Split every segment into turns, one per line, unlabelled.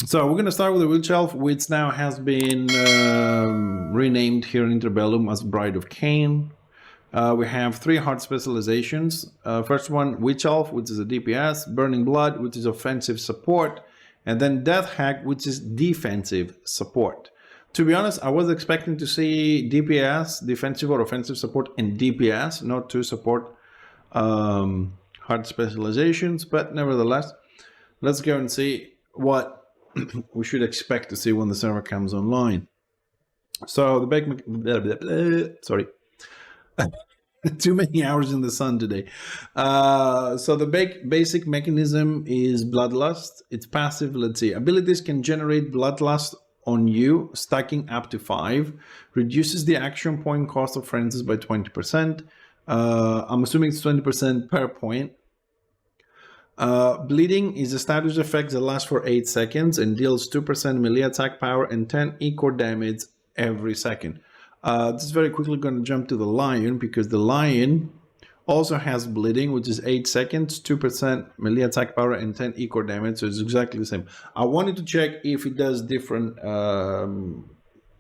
So we're going to start with the wheel shelf, which now has been renamed here in Interbellum as Bride of Khaine. We have 3 hard specializations. First one, Witch Elf, which is a DPS, Burning Blood, which is offensive support, and then Death Hack, which is defensive support. To be honest, I was expecting to see DPS, defensive or offensive support, and DPS, not 2 support hard specializations, but nevertheless, let's go and see what we should expect to see when the server comes online. So the big, sorry, too many hours in the sun today. So the basic mechanism is Bloodlust. It's passive. Let's see. Abilities can generate Bloodlust on you, stacking up to 5. Reduces the action point cost of frenzies by 20%. I'm assuming it's 20% per point. Bleeding is a status effect that lasts for 8 seconds and deals 2% melee attack power and 10 equal damage every second. This is very quickly going to jump to the lion, because the lion also has bleeding, which is 8 seconds, 2% melee attack power and 10 equal damage, so it's exactly the same. I wanted to check if it does different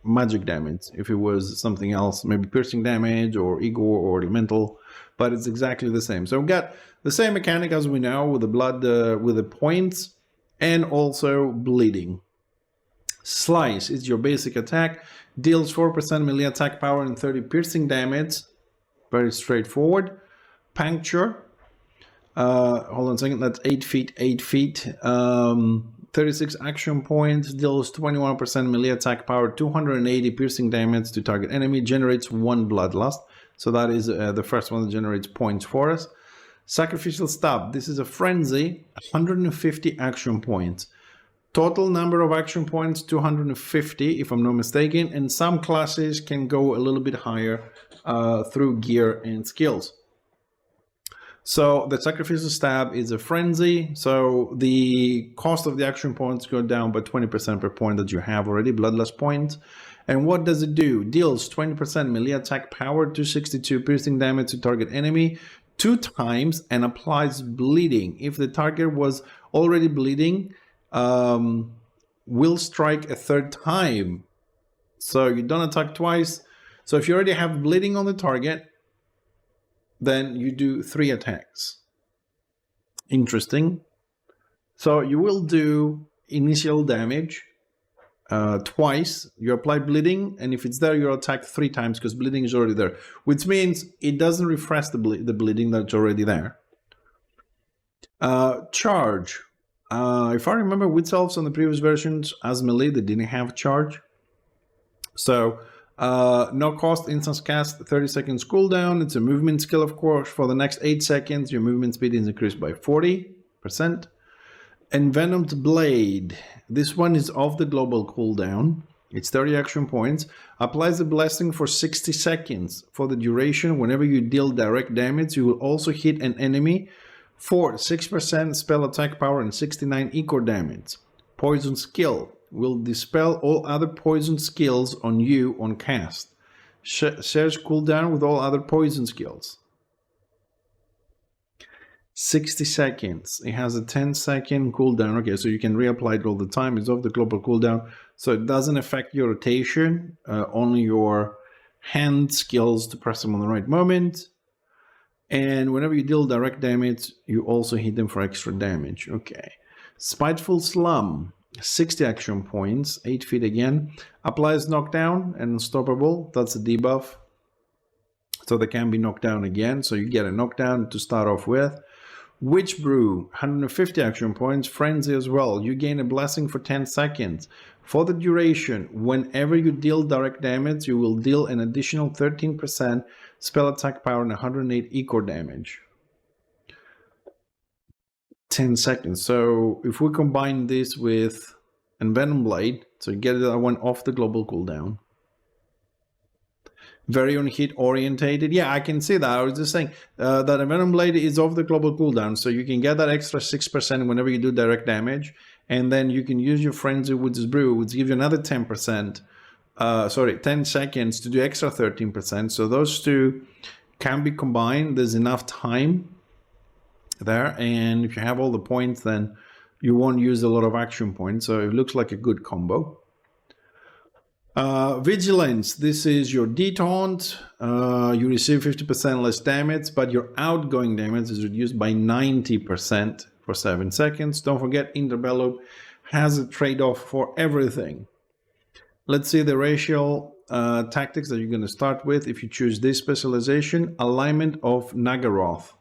magic damage, if it was something else, maybe piercing damage or ego or elemental, but it's exactly the same. So we've got the same mechanic as we know with the blood, with the points, and also bleeding. Slice is your basic attack, deals 4% melee attack power and 30 piercing damage. Very straightforward. Puncture, hold on a second, that's 8 feet, 8 feet. 36 action points, deals 21% melee attack power, 280 piercing damage to target enemy, generates 1 bloodlust. So that is the first one that generates points for us. Sacrificial Stab, this is a frenzy, 150 action points. Total number of action points, 250, if I'm not mistaken, and some classes can go a little bit higher through gear and skills. So the Sacrificial Stab is a frenzy, so the cost of the action points go down by 20% per point that you have already, bloodlust points. And what does it do? Deals 20% melee attack power, 262 piercing damage to target enemy 2 times, and applies bleeding. If the target was already bleeding, will strike a 3rd time. So you don't attack twice. So if you already have bleeding on the target, then you do 3 attacks. Interesting. So you will do initial damage twice. You apply bleeding, and if it's there, you attack 3 times because bleeding is already there, which means it doesn't refresh the bleeding that's already there. Charge. If I remember, Witch Elves on the previous versions as melee, they didn't have charge. So no cost, instance cast, 30 seconds cooldown. It's a movement skill, of course. For the next 8 seconds, your movement speed is increased by 40%. Envenomed Blade. This one is off the global cooldown. It's 30 action points. Applies the blessing for 60 seconds. For the duration, whenever you deal direct damage, you will also hit an enemy for 6% spell attack power and 69 equal damage. Poison skill will dispel all other poison skills on you on cast. Shares cooldown with all other poison skills. 60 seconds. It has a 10-second cooldown. Okay, so you can reapply it all the time. It's off the global cooldown, so it doesn't affect your rotation, only your hand skills to press them on the right moment. And whenever you deal direct damage, you also hit them for extra damage. Okay. Spiteful Slum, 60 action points, 8 feet again. Applies knockdown and unstoppable. That's a debuff. So they can be knocked down again. So you get a knockdown to start off with. Witch Brew, 150 action points. Frenzy as well. You gain a blessing for 10 seconds. For the duration, whenever you deal direct damage, you will deal an additional 13% spell attack power and 108 equal damage. 10 seconds. So if we combine this with Envenomed Blade, so you get that one off the global cooldown. Very on hit orientated. Yeah, I can see that. I was just saying that Envenomed Blade is off the global cooldown, so you can get that extra 6% whenever you do direct damage, and then you can use your Frenzy Witch's Brew, which gives you another 10%. 10 seconds to do extra 13%. So those two can be combined. There's enough time there, and if you have all the points, then You won't use a lot of action points, so it looks like a good combo. Vigilance, this is your detaunt. You receive 50% less damage, but your outgoing damage is reduced by 90% for 7 seconds. Don't forget, Interbellum has a trade-off for everything. Let's see the racial tactics that you're going to start with. If you choose this specialization, alignment of Nagaroth.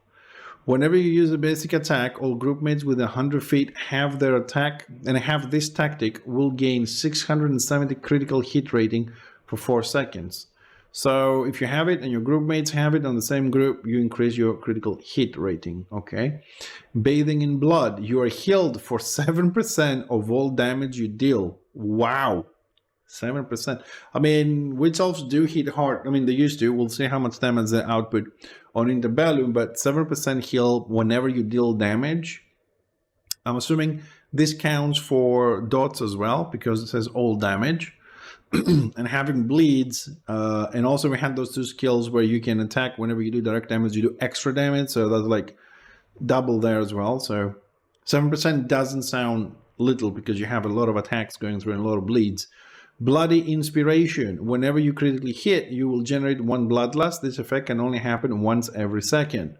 Whenever you use a basic attack, all groupmates within 100 feet have their attack and have this tactic will gain 670 critical hit rating for 4 seconds. So if you have it and your groupmates have it on the same group, you increase your critical hit rating, okay? Bathing in blood, you are healed for 7% of all damage you deal. Wow. 7%. I mean, witch elves do hit hard. I mean, they used to. We'll see how much damage they output on Interbellum, but 7% heal whenever you deal damage. I'm assuming this counts for dots as well, because it says all damage. And having bleeds, and also we had those 2 skills where you can attack whenever you do direct damage, you do extra damage, so that's like double there as well. So 7% doesn't sound little because you have a lot of attacks going through and a lot of bleeds. Bloody Inspiration. Whenever you critically hit, you will generate 1 bloodlust. This effect can only happen once every second.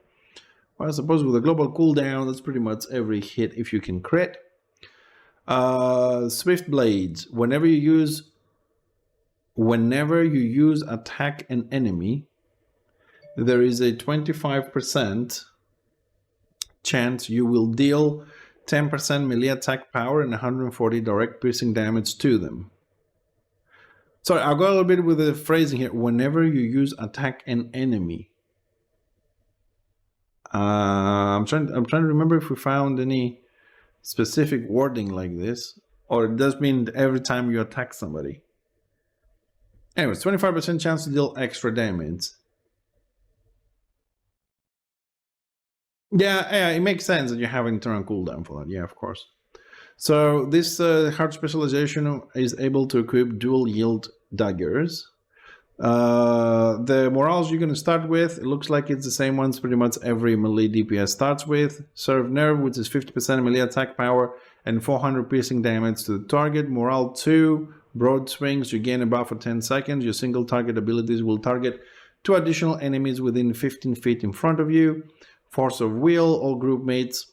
Well, I suppose with a global cooldown, that's pretty much every hit if you can crit. Swift Blades. Whenever you use attack an enemy, there is a 25% chance you will deal 10% melee attack power and 140 direct piercing damage to them. Sorry, I'll go a little bit with the phrasing here. Whenever you use attack an enemy. I'm trying to remember if we found any specific wording like this, or it does mean every time you attack somebody. Anyways, 25% chance to deal extra damage. Yeah, it makes sense that you have internal cooldown for that. Yeah, of course. So this hard specialization is able to equip dual yield daggers. The morals you're going to start with, it looks like it's the same ones pretty much every melee DPS starts with. Serve Nerve, which is 50% melee attack power and 400 piercing damage to the target. Morale 2, Broad Swings, you gain a buff for 10 seconds. Your single target abilities will target 2 additional enemies within 15 feet in front of you. Force of Will, all group mates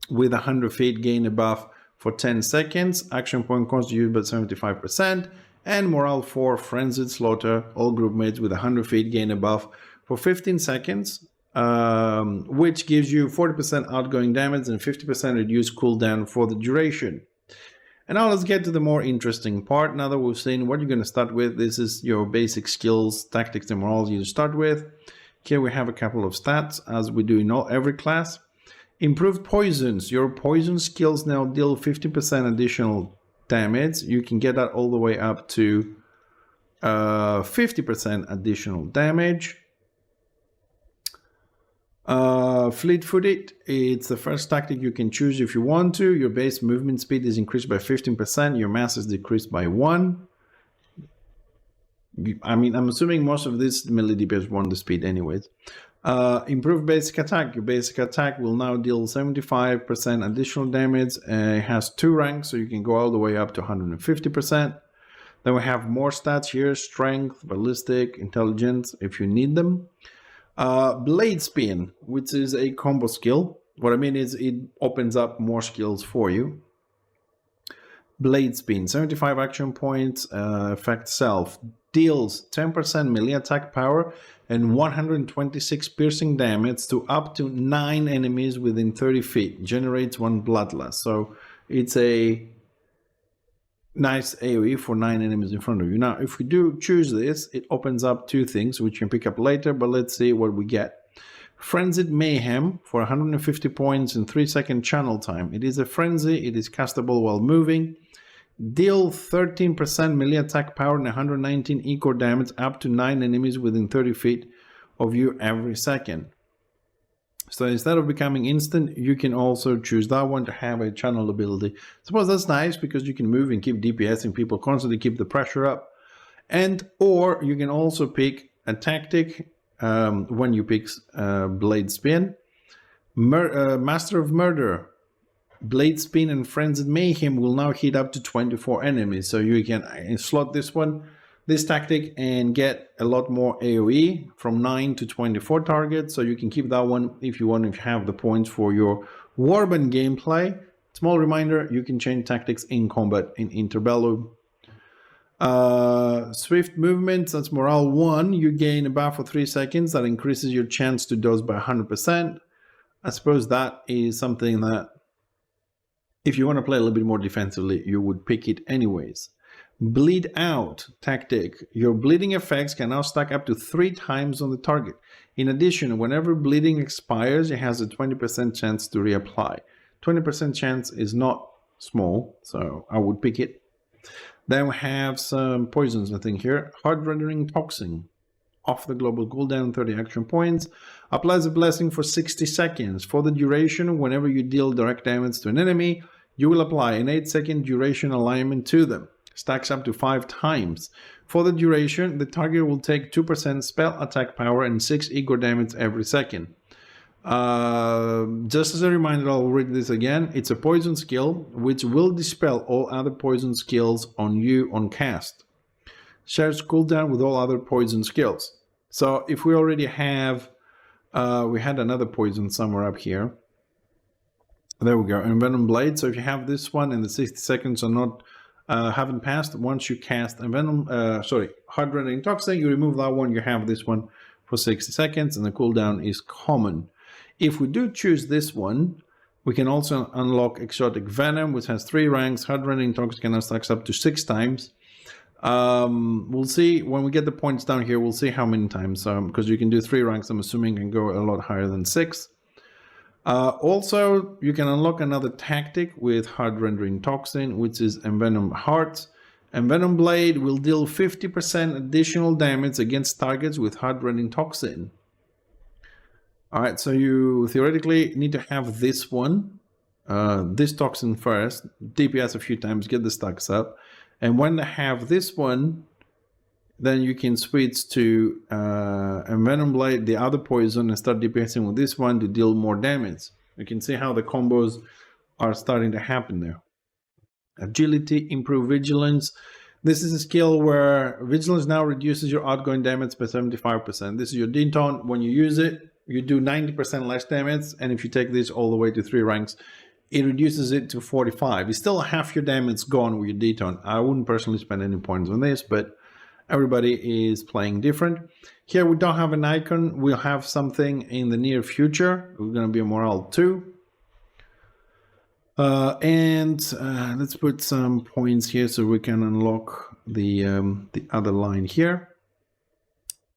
with 100 feet gain a buff for 10 seconds. Action point cost used by 75%. And Morale 4, Frenzied Slaughter, all group mates with 100 feet gain a buff for 15 seconds, which gives you 40% outgoing damage and 50% reduced cooldown for the duration. And now let's get to the more interesting part. Now that we've seen what you're going to start with, this is your basic skills, tactics, and morals you start with. Here we have a couple of stats, as we do in every class. Improved poisons. Your poison skills now deal 50% additional damage. You can get that all the way up to 50% additional damage. Fleet-footed, it's the first tactic you can choose if you want to. Your base movement speed is increased by 15%. Your mass is decreased by 1. I mean, I'm assuming most of these melee DPS want the speed anyways. Improved basic attack. Your basic attack will now deal 75% additional damage. It has 2 ranks, so you can go all the way up to 150%. Then we have more stats here: strength, ballistic, intelligence, if you need them. Blade Spin, which is a combo skill. What I mean is it opens up more skills for you. Blade Spin, 75 action points, effect self. Deals 10% melee attack power and 126 piercing damage to up to 9 enemies within 30 feet. Generates 1 bloodlust. So it's a nice AoE for 9 enemies in front of you. Now, if we do choose this, it opens up 2 things which you can pick up later, but let's see what we get. Frenzied Mayhem for 150 points in 3-second channel time. It is a frenzy. It is castable while moving. Deal 13% melee attack power and 119 eco damage up to 9 enemies within 30 feet of you every second. So instead of becoming instant, you can also choose that one to have a channel ability. Suppose that's nice because you can move and keep DPSing people constantly, keep the pressure up. And or you can also pick a tactic when you pick Blade Spin. Master of Murder. Blade Spin and Frenzied Mayhem will now hit up to 24 enemies. So you can slot this tactic, and get a lot more AoE from 9 to 24 targets. So you can keep that one if you want to have the points for your Warband gameplay. Small reminder, you can change tactics in combat in Interbellum. Swift movements, that's morale 1. You gain a buff for 3 seconds. That increases your chance to dodge by 100%. I suppose that is something that, if you want to play a little bit more defensively, you would pick it anyways. Bleed Out tactic. Your bleeding effects can now stack up to 3 times on the target. In addition, whenever bleeding expires, it has a 20% chance to reapply. 20% chance is not small, so I would pick it. Then we have some poisons, I think, here. Hard Rendering Toxin. Off the global cooldown, 30 action points. Applies a blessing for 60 seconds. For the duration, whenever you deal direct damage to an enemy, you will apply an 8-second duration alignment to them. Stacks up to 5 times. For the duration, the target will take 2% spell attack power and 6 ego damage every second. Just as a reminder, I'll read this again. It's a poison skill which will dispel all other poison skills on you on cast. Shares cooldown with all other poison skills. So if we already have, we had another poison somewhere up here. There we go. Envenom Blade. So if you have this one and the 60 seconds are not haven't passed, once you cast Hard Rendering Toxin, you remove that one, you have this one for 60 seconds, and the cooldown is common. If we do choose this one, we can also unlock Exotic Venom, which has 3 ranks. Hard Rendering Toxin now stacks up to 6 times. We'll see when we get the points down here, we'll see how many times, because you can do 3 ranks, I'm assuming, and go a lot higher than 6. Also, you can unlock another tactic with Hard Rendering Toxin, which is Envenom Heart. Envenom Blade will deal 50% additional damage against targets with Hard Rendering Toxin. Alright, so you theoretically need to have this one, this toxin first, DPS a few times, get the stacks up. And when they have this one, then you can switch to Envenom Blade, the other poison, and start DPSing with this one to deal more damage. You can see how the combos are starting to happen there. Agility, improve vigilance. This is a skill where vigilance now reduces your outgoing damage by 75%. This is your deton. When you use it, you do 90% less damage. And if you take this all the way to 3 ranks, it reduces it to 45. It's still half your damage gone with your deton. I wouldn't personally spend any points on this, but everybody is playing different. Here we don't have an icon. We'll have something in the near future. We're going to be a morale 2. Let's put some points here so we can unlock the other line here.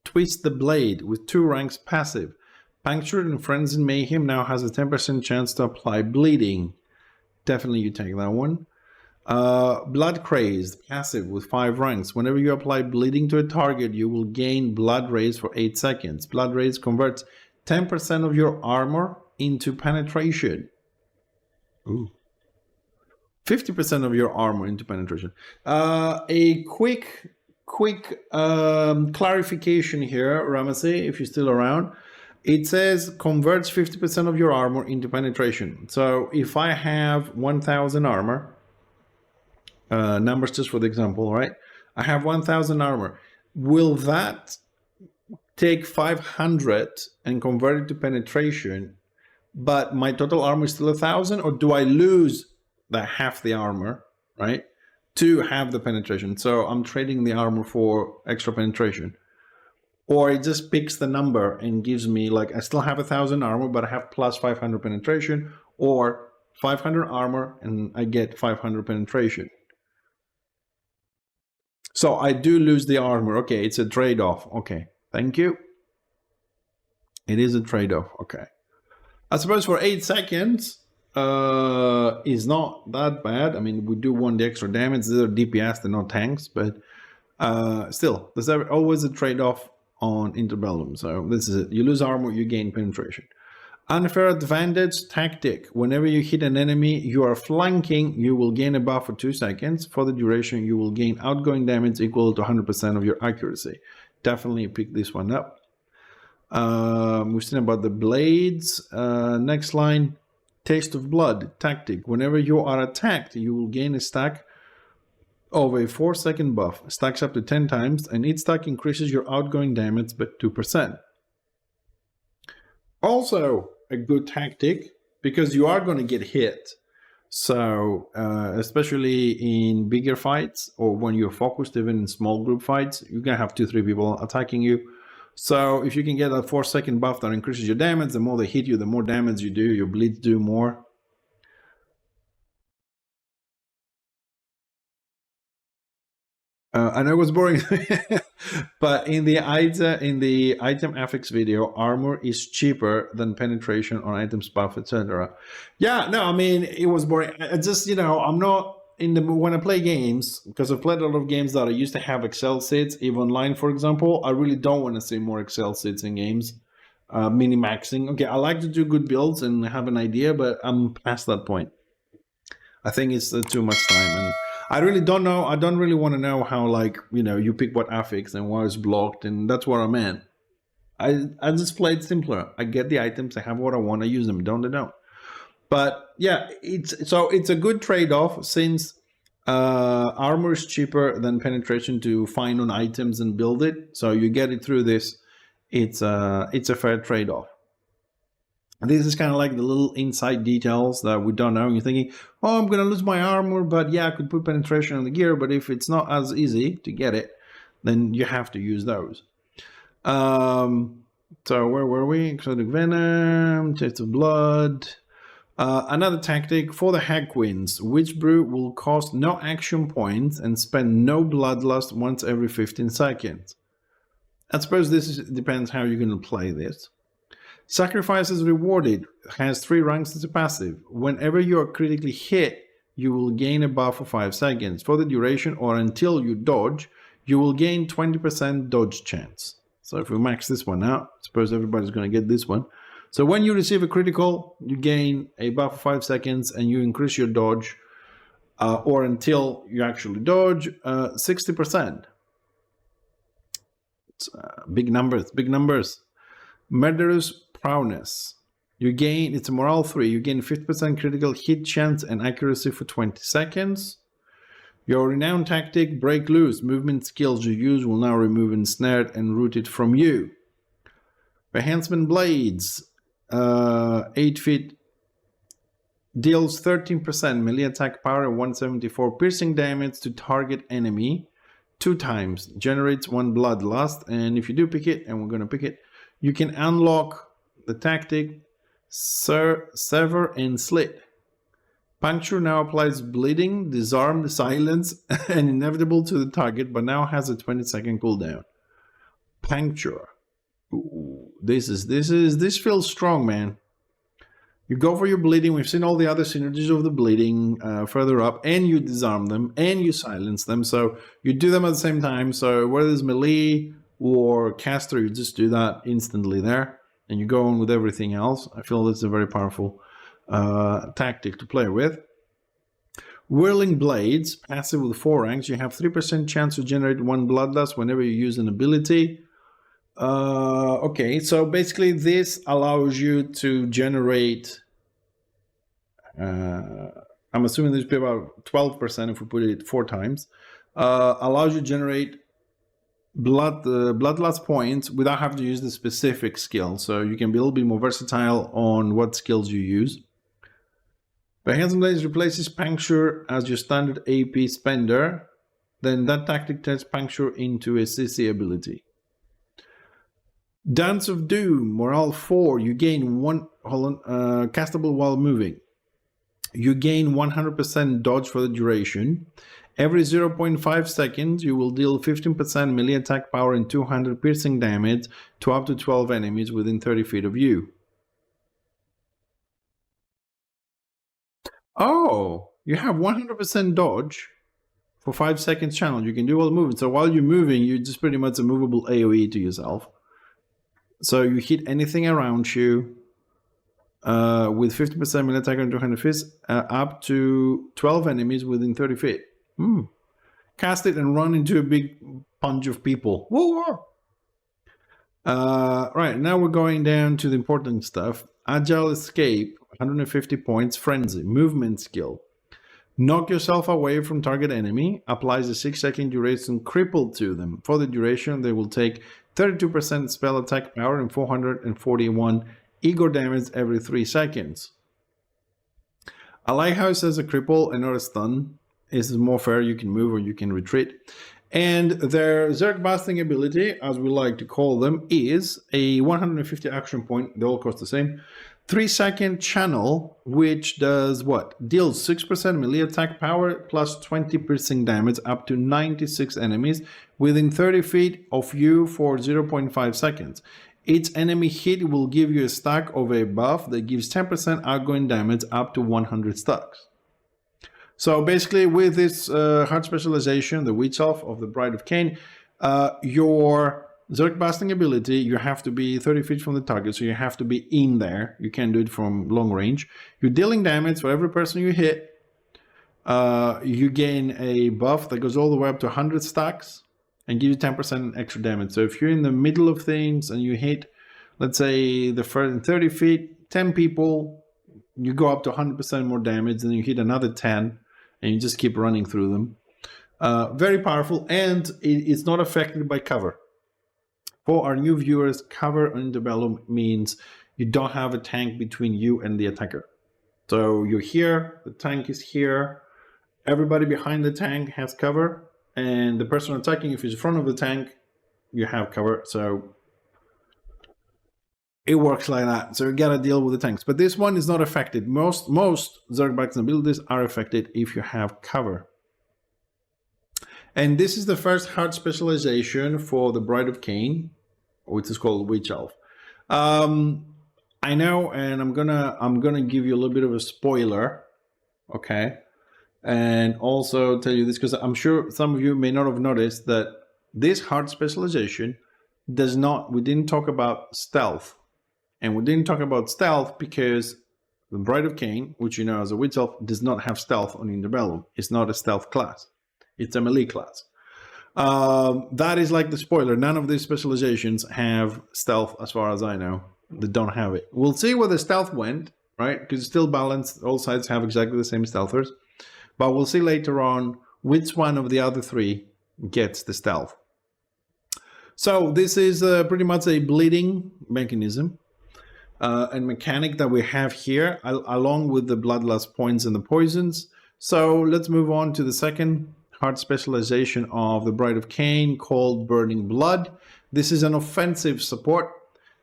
Twist the Blade with 2 ranks passive. Punctured and Frenzied Mayhem now has a 10% chance to apply bleeding. Definitely you take that one. Blood Crazed, passive with 5 ranks. Whenever you apply bleeding to a target, you will gain Blood Raise for 8 seconds. Blood Raise converts 10% of your armor into penetration. Ooh. 50% of your armor into penetration. A quick clarification here, Ramasee, if you're still around. It says converts 50% of your armor into penetration. So if I have 1,000 armor, numbers just for the example, right? I have 1,000 armor. Will that take 500 and convert it to penetration, but my total armor is still 1,000? Or do I lose that half the armor, right, to have the penetration? So I'm trading the armor for extra penetration. Or it just picks the number and gives me, like, I still have 1,000 armor, but I have plus 500 penetration, or 500 armor and I get 500 penetration. So I do lose the armor. Okay, it's a trade-off. Okay, thank you. It is a trade-off. Okay. I suppose for 8 seconds is not that bad. I mean, we do want the extra damage. These are DPS, they're not tanks, but still, there's always a trade-off on Interbellum. So this is it. You lose armor, you gain penetration. Unfair Advantage tactic. Whenever you hit an enemy you are flanking, you will gain a buff for 2 seconds. For the duration, you will gain outgoing damage equal to 100% of your accuracy. Definitely pick this one up. We've seen about the blades. Next line. Taste of Blood tactic. Whenever you are attacked, you will gain a stack of a 4-second buff. Stacks up to 10 times, and each stack increases your outgoing damage by 2%. Also a good tactic, because you are going to get hit. So, especially in bigger fights, or when you're focused, even in small group fights, you're going to have 2-3 people attacking you. So if you can get a 4-second buff that increases your damage, the more they hit you, the more damage you do, your bleeds do more. I know it was boring, but in the item affix video, armor is cheaper than penetration on items buff, etc. Yeah, no, I mean it was boring. I just, I'm not in the when I play games, because I've played a lot of games that I used to have Excel seeds, EVE Online, for example. I really don't want to see more Excel seeds in games. Mini maxing. Okay, I like to do good builds and have an idea, but I'm past that point. I think it's too much time, and I really don't know. I don't really want to know how, like, you pick what affix and what is blocked, and that's what I meant. I just play it simpler. I get the items, I have what I want, I use them. Don't. But yeah, it's a good trade-off, since armor is cheaper than penetration to find on items and build it. So you get it through this. It's a fair trade-off. And this is kind of like the little inside details that we don't know. And you're thinking, oh, I'm going to lose my armor, but yeah, I could put penetration on the gear. But if it's not as easy to get it, then you have to use those. So where were we? Exotic Venom, Taste of Blood. Another tactic for the Hagwins. Witch Brew will cost no action points and spend no bloodlust once every 15 seconds. I suppose this depends how you're going to play this. Sacrifice is rewarded, has 3 ranks as a passive. Whenever you are critically hit, you will gain a buff for 5 seconds. For the duration or until you dodge, you will gain 20% dodge chance. So if we max this one out, suppose everybody's going to get this one. So when you receive a critical, you gain a buff for 5 seconds and you increase your dodge, or until you actually dodge, 60%. It's big numbers. Murderous Prowess. It's a morale 3. You gain 50% critical hit chance and accuracy for 20 seconds. Your renowned tactic, Break Loose. Movement skills you use will now remove ensnared and rooted from you. Enhancement Blades. 8 feet. Deals 13% melee attack power and 174 piercing damage to target enemy 2 times. Generates 1 bloodlust. And if you do pick it, and we're going to pick it, you can unlock the tactic Sever and Slit. Puncture now applies bleeding, disarm, silence, and inevitable to the target, but now has a 20-second cooldown. Puncture. Ooh, this feels strong, man. You go for your bleeding. We've seen all the other synergies of the bleeding further up, and you disarm them, and you silence them. So you do them at the same time. So whether it's melee or caster, you just do that instantly there, and you go on with everything else. I feel it's a very powerful tactic to play with. Whirling Blades, passive with 4 ranks. You have 3% chance to generate 1 bloodlust whenever you use an ability. Okay, so basically this allows you to generate, I'm assuming this would be about 12% if we put it 4 times, allows you to generate bloodlust points without having to use the specific skill. So you can be a little bit more versatile on what skills you use. But Handsome Blades replaces Puncture as your standard AP spender. Then that tactic turns Puncture into a CC ability. Dance of Doom, morale 4. You gain 1 castable while moving. You gain 100% dodge for the duration. Every 0.5 seconds, you will deal 15% melee attack power and 200 piercing damage to up to 12 enemies within 30 feet of you. Oh, you have 100% dodge for 5 seconds channel. You can do while moving. So while you're moving, you just pretty much a movable AoE to yourself. So you hit anything around you with 50% melee attack and 200 fists, up to 12 enemies within 30 feet. Cast it and run into a big bunch of people. Whoa! Right, now we're going down to the important stuff. Agile Escape. 150 points. Frenzy, movement skill. Knock yourself away from target enemy. Applies a 6-second duration cripple to them. For the duration, they will take 32% spell attack power and 441 ego damage every 3 seconds. I like how it says a cripple and not a stun. This is more fair. You can move or you can retreat. And their Zerg Basting ability, as we like to call them, is a 150 action point. They all cost the same. 3-second channel, which does what? Deals 6% melee attack power plus 20 piercing damage up to 96 enemies within 30 feet of you for 0.5 seconds. Each enemy hit will give you a stack of a buff that gives 10% outgoing damage up to 100 stacks. So basically, with this hard specialization, the Witch Elf of the Bride of Khaine, your Zerg Basting ability, you have to be 30 feet from the target, so you have to be in there. You can't do it from long range. You're dealing damage for every person you hit. You gain a buff that goes all the way up to 100 stacks and gives you 10% extra damage. So if you're in the middle of things and you hit, let's say, the first 30 feet, 10 people, you go up to 100% more damage, and you hit another 10, and you just keep running through them. Very powerful, and it's not affected by cover. For our new viewers, cover on Interbellum means you don't have a tank between you and the attacker. So you're here, the tank is here, everybody behind the tank has cover, and the person attacking, if he's in front of the tank, you have cover. So it works like that. So you gotta deal with the tanks. But this one is not affected. Most Zerg Basting abilities are affected if you have cover. And this is the first hard specialization for the Bride of Khaine, which is called Witch Elf. I know, and I'm gonna give you a little bit of a spoiler, okay? And also tell you this because I'm sure some of you may not have noticed that this hard specialization does not. We didn't talk about stealth, and we didn't talk about stealth because the Bride of Khaine, which you know as a Witch Elf, does not have stealth on Interbellum. It's not a stealth class. It's a melee class. That is like the spoiler. None of these specializations have stealth as far as I know. They don't have it. We'll see where the stealth went, right? Because it's still balanced. All sides have exactly the same stealthers. But we'll see later on which one of the other three gets the stealth. So this is pretty much a bleeding mechanism and mechanic that we have here, along with the bloodlust points and the poisons. So let's move on to the second hard specialization of the Bride of Khaine, called Burning Blood. This is an offensive support.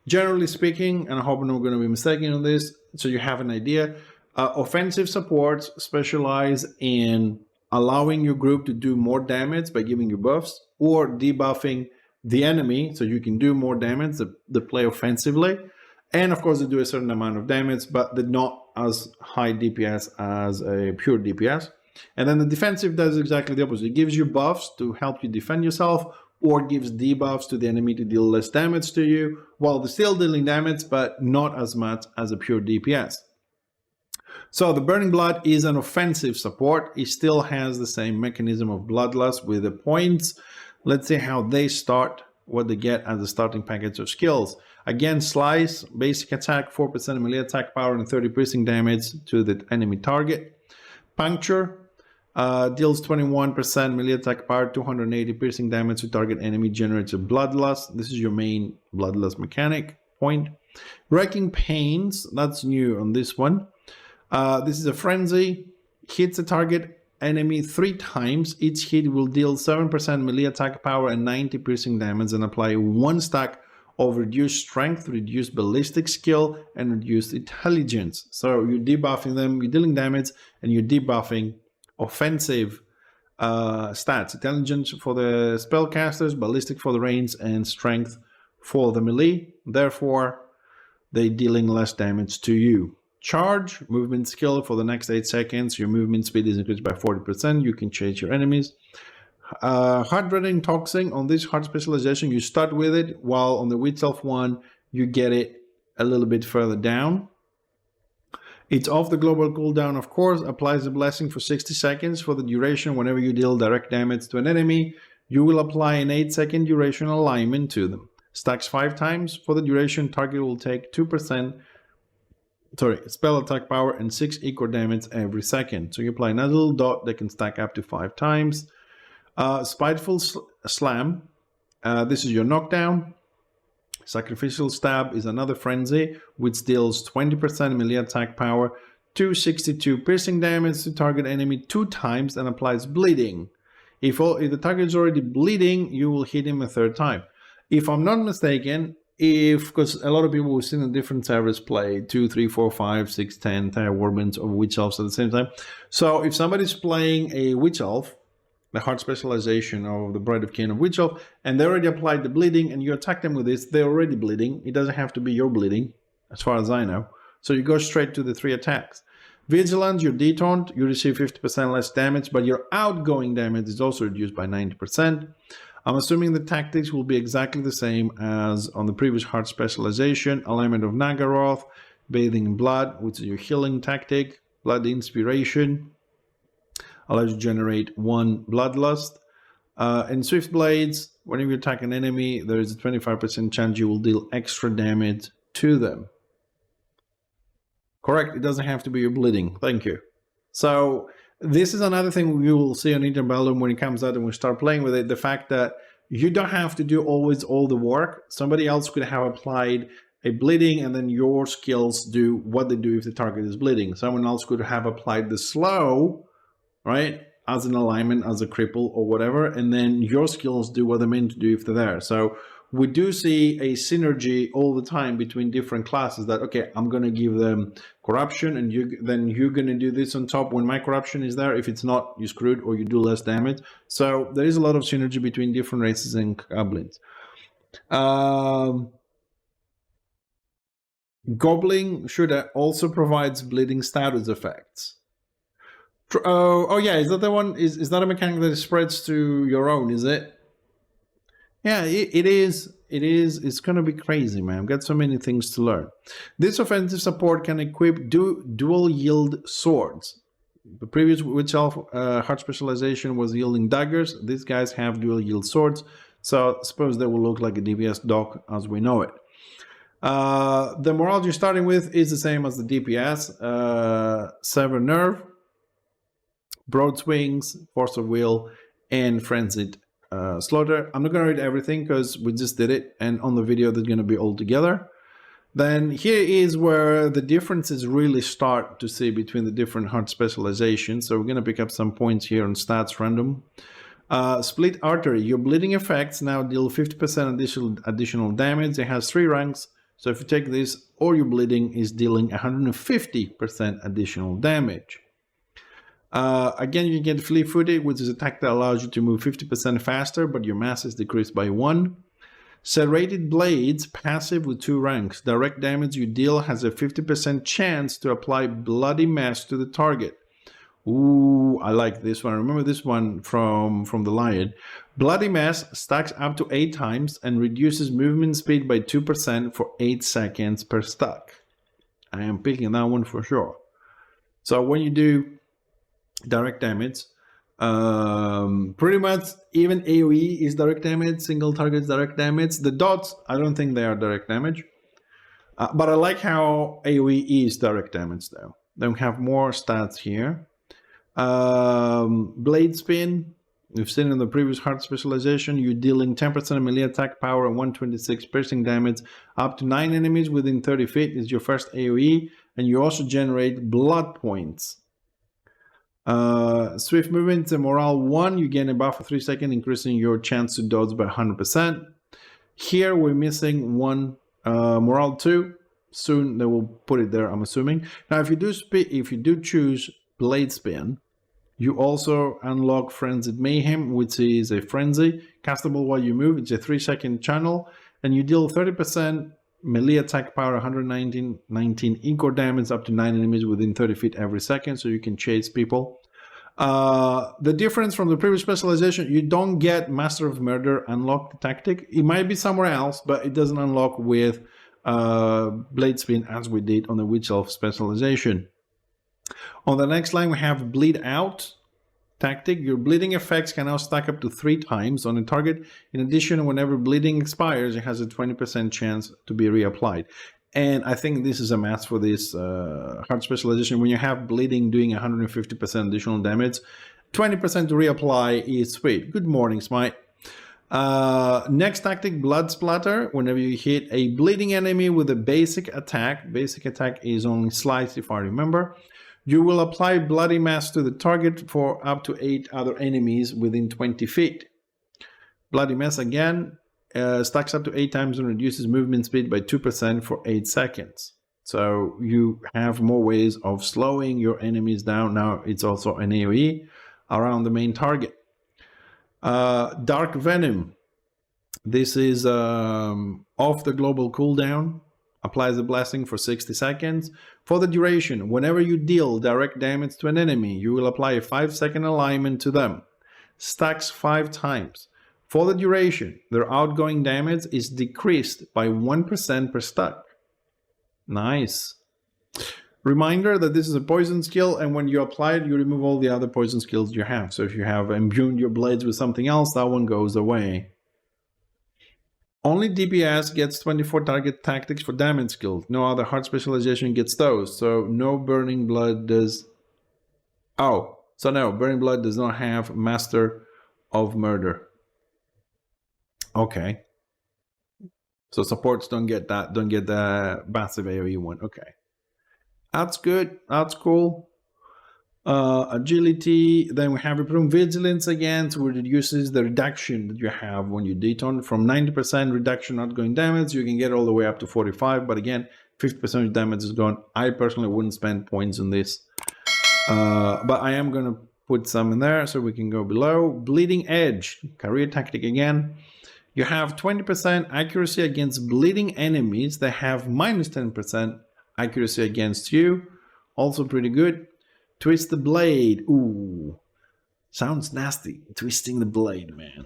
Generally speaking, and I hope I'm not going to be mistaken on this, so you have an idea, offensive supports specialize in allowing your group to do more damage by giving you buffs, or debuffing the enemy so you can do more damage, they play offensively. And of course they do a certain amount of damage, but they're not as high DPS as a pure DPS. And then the defensive does exactly the opposite. It gives you buffs to help you defend yourself, or gives debuffs to the enemy to deal less damage to you, while they're still dealing damage, but not as much as a pure DPS. So the Burning Blood is an offensive support. It still has the same mechanism of bloodlust with the points. Let's see how they start, what they get as a starting package of skills. Again, Slice, basic attack, 4% melee attack power and 30 piercing damage to the enemy target. Puncture, deals 21% melee attack power, 280 piercing damage to target enemy, generates a bloodlust. This is your main bloodlust mechanic point. Wrecking Pains, that's new on this one. This is a frenzy, hits a target enemy 3 times. Each hit will deal 7% melee attack power and 90 piercing damage, and apply 1 stack of reduced strength, reduced ballistic skill, and reduced intelligence. So you're debuffing them, you're dealing damage, and you're debuffing offensive stats. Intelligence for the spellcasters, ballistic for the range, and strength for the melee. Therefore, they're dealing less damage to you. Charge, movement skill for the next 8 seconds. Your movement speed is increased by 40%. You can chase your enemies. Hard Dreading Toxin, on this hard specialization, you start with it, while on the Witch Elf one, you get it a little bit further down. It's off the global cooldown, of course. Applies a blessing for 60 seconds for the duration. Whenever you deal direct damage to an enemy, you will apply an 8-second duration alignment to them. Stacks 5 times for the duration. Target will take 2%. spell attack power, and 6 equal damage every second. So you apply another little dot that can stack up to 5 times. Spiteful Slam. This is your knockdown. Sacrificial Stab is another frenzy, which deals 20% melee attack power, 262 piercing damage to target enemy 2 times and applies bleeding. If the target is already bleeding, you will hit him a 3rd time. If I'm not mistaken, because a lot of people we've seen in different servers play 2, 3, 4, 5, 6, 10 entire warbands or witch elves at the same time. So if somebody's playing a witch elf, the hard specialization of the Bride of Khaine of Witch Elf, and they already applied the bleeding, and you attack them with this, they're already bleeding. It doesn't have to be your bleeding, as far as I know. So you go straight to the 3 attacks. Vigilance, you're detaunt, you receive 50% less damage, but your outgoing damage is also reduced by 90%. I'm assuming the tactics will be exactly the same as on the previous hard specialization. Alignment of Nagaroth, Bathing in Blood, which is your healing tactic, Blood Inspiration, allows you to generate 1 Bloodlust. And Swift Blades, whenever you attack an enemy, there is a 25% chance you will deal extra damage to them. Correct, it doesn't have to be your bleeding. Thank you. So this is another thing we will see on Interbellum when it comes out and we start playing with it. The fact that you don't have to do always all the work. Somebody else could have applied a bleeding and then your skills do what they do if the target is bleeding. Someone else could have applied the slow, right, as an alignment, as a cripple or whatever, and then your skills do what they're meant to do if they're there. So we do see a synergy all the time between different classes that, okay, I'm going to give them corruption and then you're going to do this on top when my corruption is there. If it's not, you're screwed or you do less damage. So there is a lot of synergy between different races and goblins. Goblin should also provides bleeding status effects. Oh yeah, is that the one? Is that a mechanic that spreads to your own? Is it? Yeah, it is. It is. It's gonna be crazy, man. I've got so many things to learn. This offensive support can equip dual yield swords. The previous Witch Elf hard specialization was yielding daggers. These guys have dual yield swords, so I suppose they will look like a DPS dock as we know it. The morale you're starting with is the same as the DPS. Sever Nerve, Broad Swings, Force of Will, and Frenzied Slaughter. I'm not going to read everything because we just did it, and on the video they're going to be all together. Then here is where the differences really start to see between the different hard specializations. So we're going to pick up some points here on stats random. Split Artery. Your bleeding effects now deal 50% additional damage. It has 3 ranks. So if you take this, all your bleeding is dealing 150% additional damage. Again, you get Fleet Footed, which is a attack that allows you to move 50% faster, but your mass is decreased by 1. Serrated Blades, passive with 2 ranks. Direct damage you deal has a 50% chance to apply Bloody Mass to the target. Ooh, I like this one. I remember this one from the Lion. Bloody Mass stacks up to 8 times and reduces movement speed by 2% for 8 seconds per stack. I am picking that one for sure. So when you do direct damage, pretty much even AoE is direct damage, single target direct damage. The dots, I don't think they are direct damage. But I like how AoE is direct damage though. Then we have more stats here. Blade Spin, we've seen in the previous hard specialization, you're dealing 10% melee attack power and 126 piercing damage up to 9 enemies within 30 feet is your first AoE, and you also generate blood points. Swift Movement, Morale 1, you gain a buff for 3 seconds, increasing your chance to dodge by 100%. Here we're missing one, Morale 2. Soon they will put it there, I'm assuming. Now if you do choose Blade Spin, you also unlock Frenzied Mayhem, which is a frenzy castable while you move. It's a 3-second channel, and you deal 30% melee attack power, 119 equal damage up to 9 enemies within 30 feet every second, so you can chase people. The difference from the previous specialization, you don't get Master of Murder unlocked tactic. It might be somewhere else, but it doesn't unlock with Blade Spin as we did on the Witch Elf specialization. On the next line, we have Bleed Out tactic. Your bleeding effects can now stack up to 3 times on a target. In addition, whenever bleeding expires, it has a 20% chance to be reapplied. And I think this is a must for this hard specialization. When you have bleeding doing 150% additional damage, 20% to reapply is sweet. Good morning, Smite. Next tactic, blood splatter. Whenever you hit a bleeding enemy with a basic attack is only slice if I remember, you will apply bloody mass to the target for up to 8 other enemies within 20 feet. Bloody mass again stacks up to 8 times and reduces movement speed by 2% for 8 seconds. So you have more ways of slowing your enemies down. Now it's also an AoE around the main target. Dark Venom. This is off the global cooldown. Applies a blessing for 60 seconds. For the duration, whenever you deal direct damage to an enemy, you will apply a 5-second alignment to them. Stacks 5 times. For the duration, their outgoing damage is decreased by 1% per stack. Nice. Reminder that this is a poison skill, and when you apply it, you remove all the other poison skills you have. So if you have imbued your blades with something else, that one goes away. Only DPS gets 24 target tactics for damage skills. No other hard specialization gets those. So no Burning Blood does... Oh, so no, Burning Blood does not have Master of Murder. Okay. So supports don't get that, don't get the massive AoE one. Okay. That's good. That's cool. Agility. Then we have improved vigilance again, so it reduces the reduction that you have when you deton from 90% reduction outgoing damage. You can get all the way up to 45, but again, 50% of damage is gone. I personally wouldn't spend points on this, but I am gonna put some in there so we can go below. Bleeding Edge, career tactic again. You have 20% accuracy against bleeding enemies that have minus 10% accuracy against you. Also pretty good. Twist the blade. Ooh, sounds nasty. Twisting the blade, man.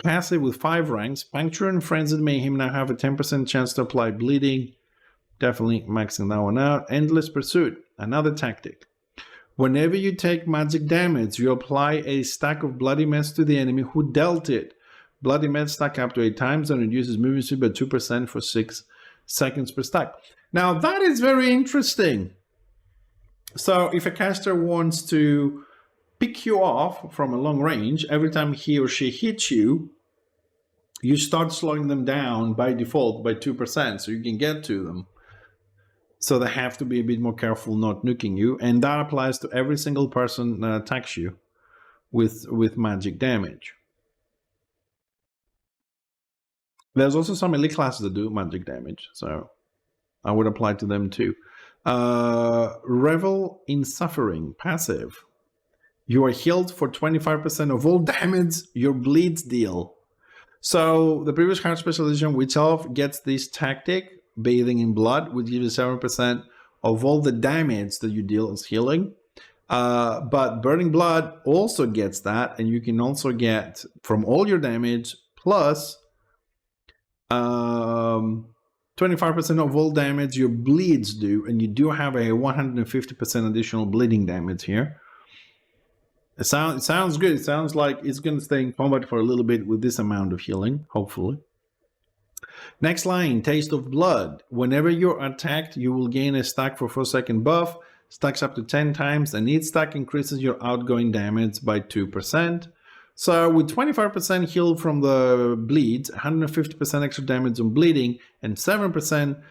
Passive with 5 ranks. Puncture and Frenzied Mayhem now have a 10% chance to apply bleeding. Definitely maxing that one out. Endless Pursuit, another tactic. Whenever you take magic damage, you apply a stack of bloody mess to the enemy who dealt it. Bloody mess stack up to 8 times and reduces movement speed by 2% for 6 seconds per stack. Now that is very interesting. So if a caster wants to pick you off from a long range, every time he or she hits you, you start slowing them down by default by 2% so you can get to them. So they have to be a bit more careful not nuking you, and that applies to every single person that attacks you with magic damage. There's also some elite classes that do magic damage, so I would apply to them too. Revel in Suffering, passive. You are healed for 25% of all damage your bleeds deal. So the previous hard specialization itself gets this tactic, Bathing in Blood, which gives you 7% of all the damage that you deal as healing. But Burning Blood also gets that, and you can also get from all your damage plus 25% of all damage your bleeds do, and you do have a 150% additional bleeding damage here. It sounds good. It sounds like it's going to stay in combat for a little bit with this amount of healing, hopefully. Next line, Taste of Blood. Whenever you're attacked, you will gain a stack for 4-second buff. Stacks up to 10 times, and each stack increases your outgoing damage by 2%. So with 25% heal from the bleeds, 150% extra damage on bleeding, and 7%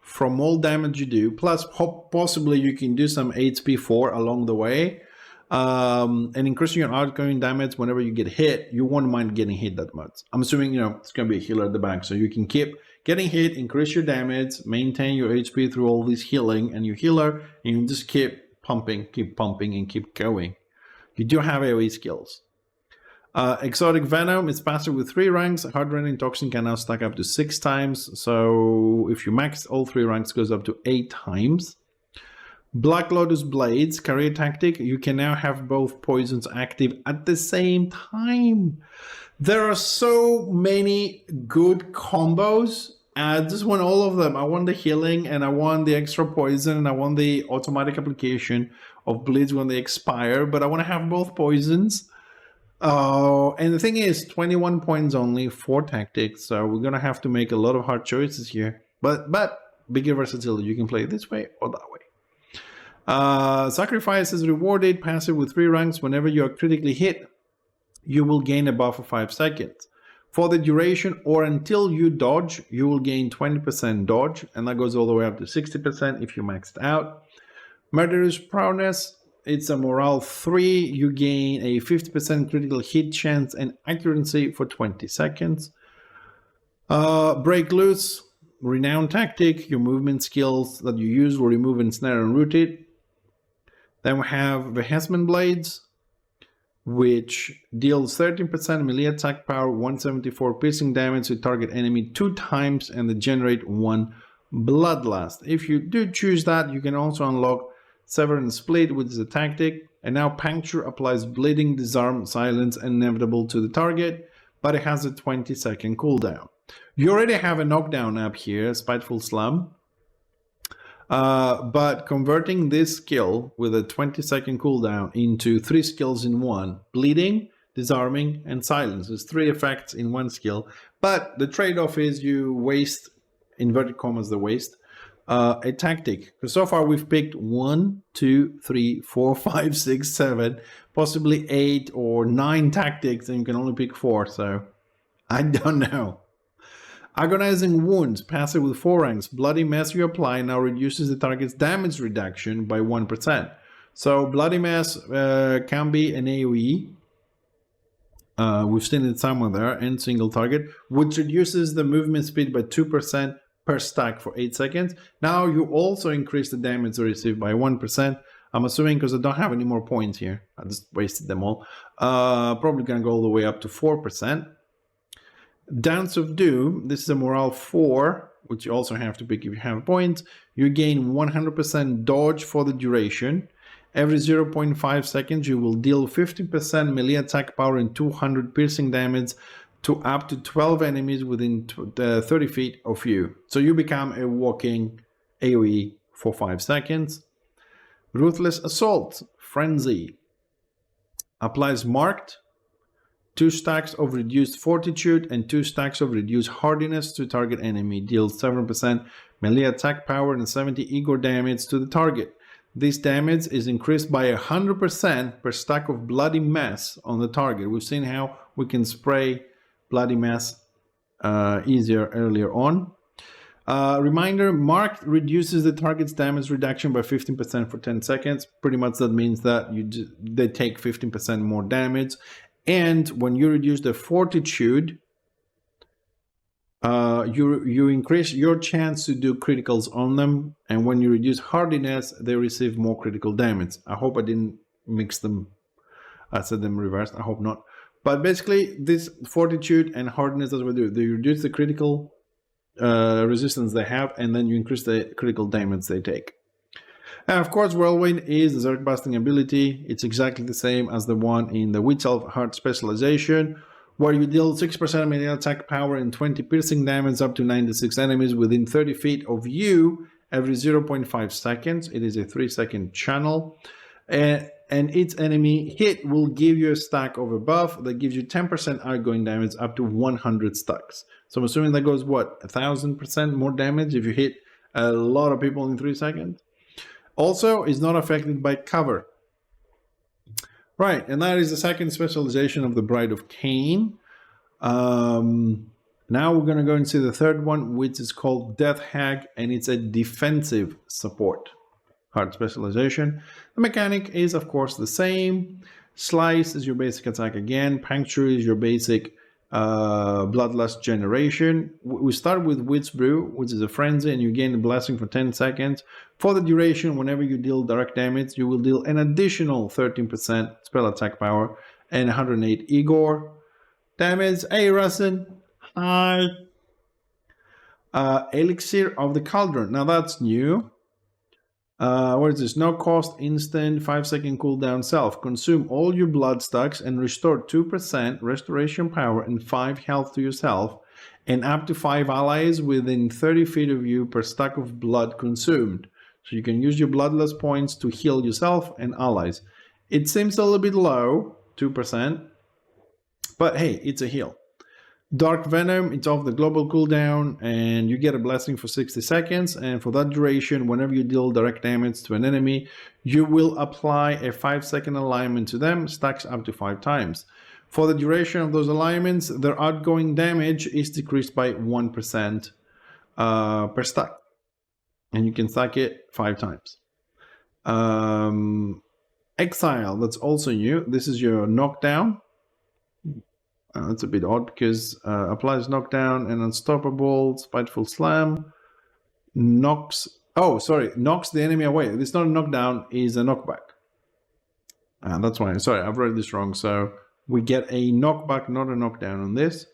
from all damage you do, plus possibly you can do some HP 4 along the way, and increasing your outgoing damage whenever you get hit. You won't mind getting hit that much. I'm assuming, you know, it's going to be a healer at the back, so you can keep getting hit, increase your damage, maintain your HP through all this healing, and your healer, and you just keep pumping, and keep going. You do have AoE skills. Exotic Venom is passive with 3 ranks. Hard Rending Toxin can now stack up to 6 times. So if you max all 3 ranks, it goes up to 8 times. Black Lotus Blades, career tactic. You can now have both poisons active at the same time. There are so many good combos. I just want all of them. I want the healing, and I want the extra poison, and I want the automatic application of bleeds when they expire, but I want to have both poisons. And the thing is, 21 points only, 4 tactics, so we're going to have to make a lot of hard choices here. But bigger versatility. You can play it this way or that way. Sacrifice is rewarded. Passive with 3 ranks. Whenever you are critically hit, you will gain a buff for 5 seconds. For the duration or until you dodge, you will gain 20% dodge, and that goes all the way up to 60% if you maxed out. Murderous Prowess, it's a morale 3. You gain a 50% critical hit chance and accuracy for 20 seconds. Break Loose, Renowned Tactic. Your movement skills that you use will remove, ensnare, and root it. Then we have Vehement Blades, which deals 13% melee attack power, 174 piercing damage to target enemy 2 times, and they generate 1 Bloodlust. If you do choose that, you can also unlock Sever and Split, which is a tactic. And now Puncture applies bleeding, disarm, silence, and inevitable to the target, but it has a 20-second cooldown. You already have a knockdown up here, Spiteful Slum. But converting this skill with a 20-second cooldown into 3 skills in one, bleeding, disarming, and silence. There's 3 effects in one skill, but the trade-off is you waste, inverted commas, the waste, a tactic. Because so far we've picked 1, 2, 3, 4, 5, 6, 7, possibly 8 or 9 tactics, and you can only pick 4, so I don't know. Agonizing Wounds, passive with 4 ranks. Bloody Mess you apply now reduces the target's damage reduction by 1%. So Bloody Mess can be an AoE. We've seen it somewhere there, and single target, which reduces the movement speed by 2% per stack for 8 seconds. Now you also increase the damage received by 1%. I'm assuming because I don't have any more points here. I just wasted them all. Probably gonna go all the way up to 4%. Dance of Doom, this is a morale 4, which you also have to pick if you have points. You gain 100% dodge for the duration. Every 0.5 seconds, you will deal 50% melee attack power and 200 piercing damage to up to 12 enemies within 30 feet of you. So you become a walking AoE for 5 seconds. Ruthless Assault, Frenzy, applies marked 2 stacks of reduced fortitude and 2 stacks of reduced hardiness to target enemy. Deals 7% melee attack power and 70 Igor damage to the target. This damage is increased by 100% per stack of Bloody Mess on the target. We've seen how we can spray Bloody Mess easier earlier on. Reminder, marked reduces the target's damage reduction by 15% for 10 seconds. Pretty much that means that they take 15% more damage. And when you reduce the fortitude, you increase your chance to do criticals on them. And when you reduce hardiness, they receive more critical damage. I hope I didn't mix them. I said them reversed. I hope not. But basically, this fortitude and hardiness, that's what they do. They reduce the critical resistance they have, and then you increase the critical damage they take. And of course, Whirlwind is the Zerg busting ability. It's exactly the same as the one in the Witch Elf Heart specialization, where you deal 6% melee attack power and 20 piercing damage up to 96 enemies within 30 feet of you every 0.5 seconds. It is a 3-second channel. And each enemy hit will give you a stack of a buff that gives you 10% outgoing damage up to 100 stacks. So I'm assuming that goes, what, 1,000% more damage if you hit a lot of people in 3 seconds? Also, is not affected by cover. Right, and that is the second specialization of the Bride of Khaine. Now we're going to go and see the third one, which is called Death Hag, and it's a defensive support heart specialization. The mechanic is, of course, the same. Slice is your basic attack again. Puncture is your basic bloodlust generation. We start with Witch Brew, which is a frenzy, and you gain a blessing for 10 seconds. For the duration, whenever you deal direct damage, you will deal an additional 13% spell attack power and 108 Igor damage. Hey, Russen. Hi. Elixir of the Cauldron. Now that's new. What is this? No cost, instant, 5-second cooldown, self. Consume all your blood stacks and restore 2% restoration power and 5 health to yourself and up to 5 allies within 30 feet of you per stack of blood consumed. So you can use your bloodlust points to heal yourself and allies. It seems a little bit low, 2%, but hey, it's a heal. Dark Venom, it's off the global cooldown, and you get a blessing for 60 seconds. And for that duration, whenever you deal direct damage to an enemy, you will apply a 5-second alignment to them, stacks up to 5 times. For the duration of those alignments, their outgoing damage is decreased by 1% per stack. And you can stack it 5 times. Exile, that's also new. This is your knockdown. That's a bit odd because applies knockdown and unstoppable, spiteful slam, knocks the enemy away. This is not a knockdown, is a knockback. That's why, sorry, I've read this wrong. So we get a knockback, not a knockdown on this.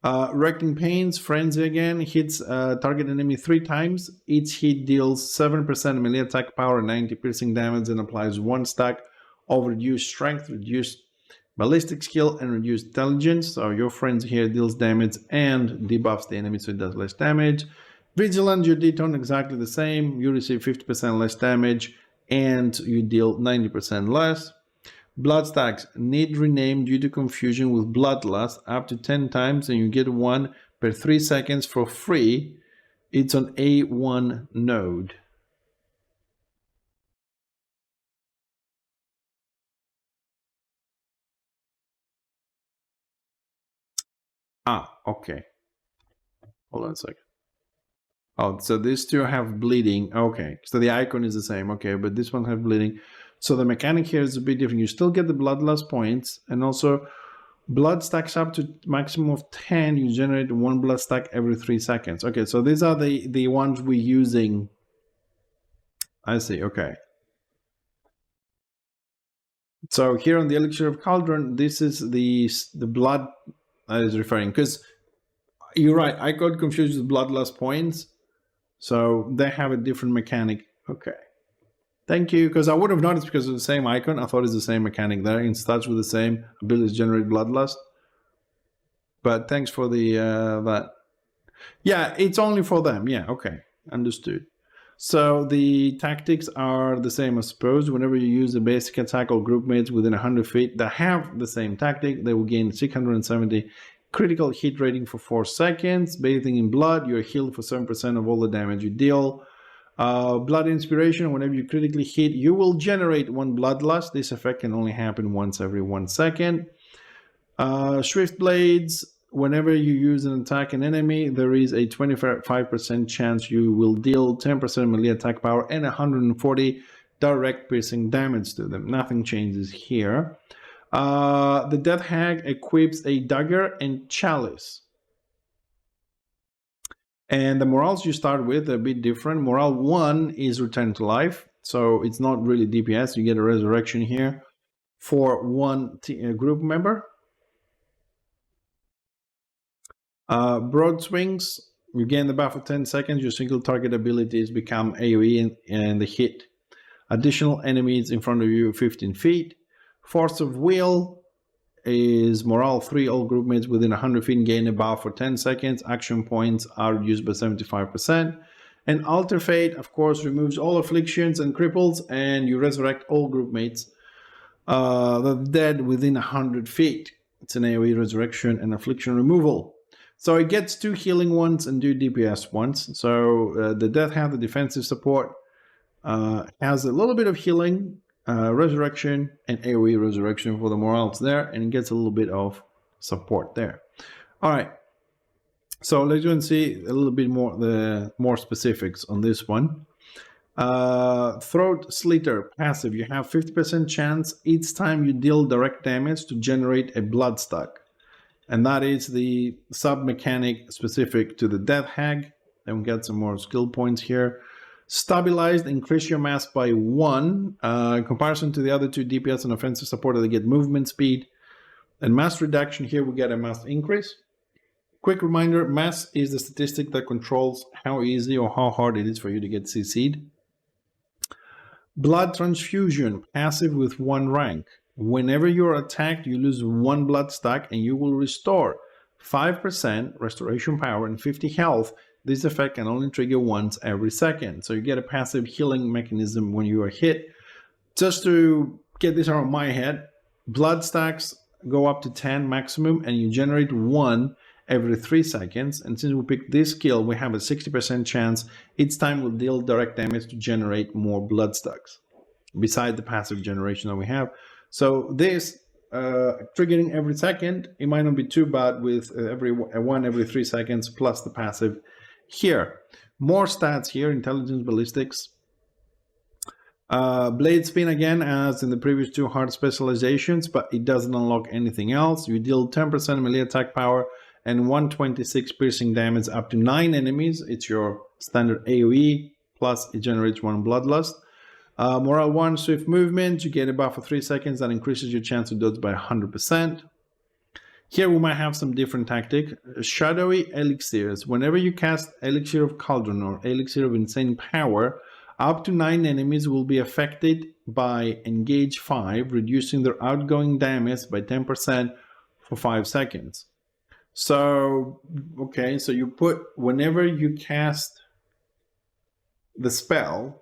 Wrecking Pains, Frenzy again, hits target enemy 3 times. Each hit deals 7% melee attack power, 90 piercing damage, and applies 1 stack of reduced strength, reduced ballistic skill, and reduced intelligence. So your Frenzy here deals damage and debuffs the enemy so it does less damage. Vigilant, your deton exactly the same. You receive 50% less damage and you deal 90% less. Blood stacks, need renamed due to confusion with Bloodlust up to 10 times, and you get 1 per 3 seconds for free. It's on A1 node. Okay. Hold on a second. Oh, so these two have bleeding. Okay, so the icon is the same. Okay, but this one has bleeding. So the mechanic here is a bit different. You still get the bloodlust points, and also blood stacks up to maximum of 10. You generate 1 blood stack every 3 seconds. Okay, so these are the ones we're using. I see, okay. So here on the Elixir of Cauldron, this is the blood I was referring, because you're right, I got confused with bloodlust points. So they have a different mechanic. Okay. Thank you, because I would have noticed because of the same icon. I thought it's the same mechanic there. It starts with the same abilities generate bloodlust. But thanks for the that. Yeah, it's only for them. Yeah, okay, understood. So the tactics are the same, I suppose. Whenever you use a basic attack or group mates within 100 feet that have the same tactic, they will gain 670 critical hit rating for 4 seconds. Bathing in blood, you're healed for 7% of all the damage you deal. Blood inspiration, whenever you critically hit, you will generate 1 bloodlust. This effect can only happen once every 1 second. Swift blades, whenever you use an attack an enemy, there is a 25% chance you will deal 10% melee attack power and 140 direct piercing damage to them. Nothing changes here. The Death Hag equips a dagger and chalice. And the morals you start with are a bit different. Morale 1 is return to life. So it's not really DPS. You get a resurrection here for 1 group member. Broad swings, you gain the buff for 10 seconds. Your single target abilities become AoE and the hit additional enemies in front of you 15 feet. Force of Will is morale 3. All group mates within 100 feet gain a buff for 10 seconds. Action points are reduced by 75%. And Alter Fate, of course, removes all afflictions and cripples, and you resurrect all group mates that are dead within 100 feet. It's an AoE resurrection and affliction removal. So it gets 2 healing ones and 2 DPS ones. So the Death Hag, the defensive support, has a little bit of healing, resurrection, and AoE resurrection for the morals there, and it gets a little bit of support there. All right. So let's go and see a little bit more the more specifics on this one. Throat Sliter passive. You have 50% chance each time you deal direct damage to generate a blood stack. And that is the sub-mechanic specific to the Death Hag. Then we get some more skill points here. Stabilized, increase your mass by 1. In comparison to the other 2 DPS and offensive support, they get movement speed. And mass reduction, here we get a mass increase. Quick reminder, mass is the statistic that controls how easy or how hard it is for you to get CC'd. Blood Transfusion, passive with 1 rank. Whenever you're attacked, you lose 1 blood stack and you will restore 5% restoration power and 50 health. This effect can only trigger once every second. So you get a passive healing mechanism when you are hit. Just to get this out of my head, blood stacks go up to 10 maximum and you generate 1 every 3 seconds. And since we picked this skill, we have a 60% chance each time we'll deal direct damage to generate more blood stacks, beside the passive generation that we have. So this triggering every second, it might not be too bad with every 3 seconds plus the passive here. More stats here: intelligence, ballistics, blade spin again as in the previous 2 hard specializations, but it doesn't unlock anything else. You deal 10% melee attack power and 126 piercing damage up to 9 enemies. It's your standard AoE, plus it generates 1 bloodlust. Morale 1, swift movement. You get a buff for 3 seconds that increases your chance to dodge by 100%. Here we might have some different tactic. Shadowy elixirs. Whenever you cast Elixir of Cauldron or Elixir of Insane Power, up to 9 enemies will be affected by Engage 5, reducing their outgoing damage by 10% for 5 seconds. So, okay, so you put, whenever you cast the spell,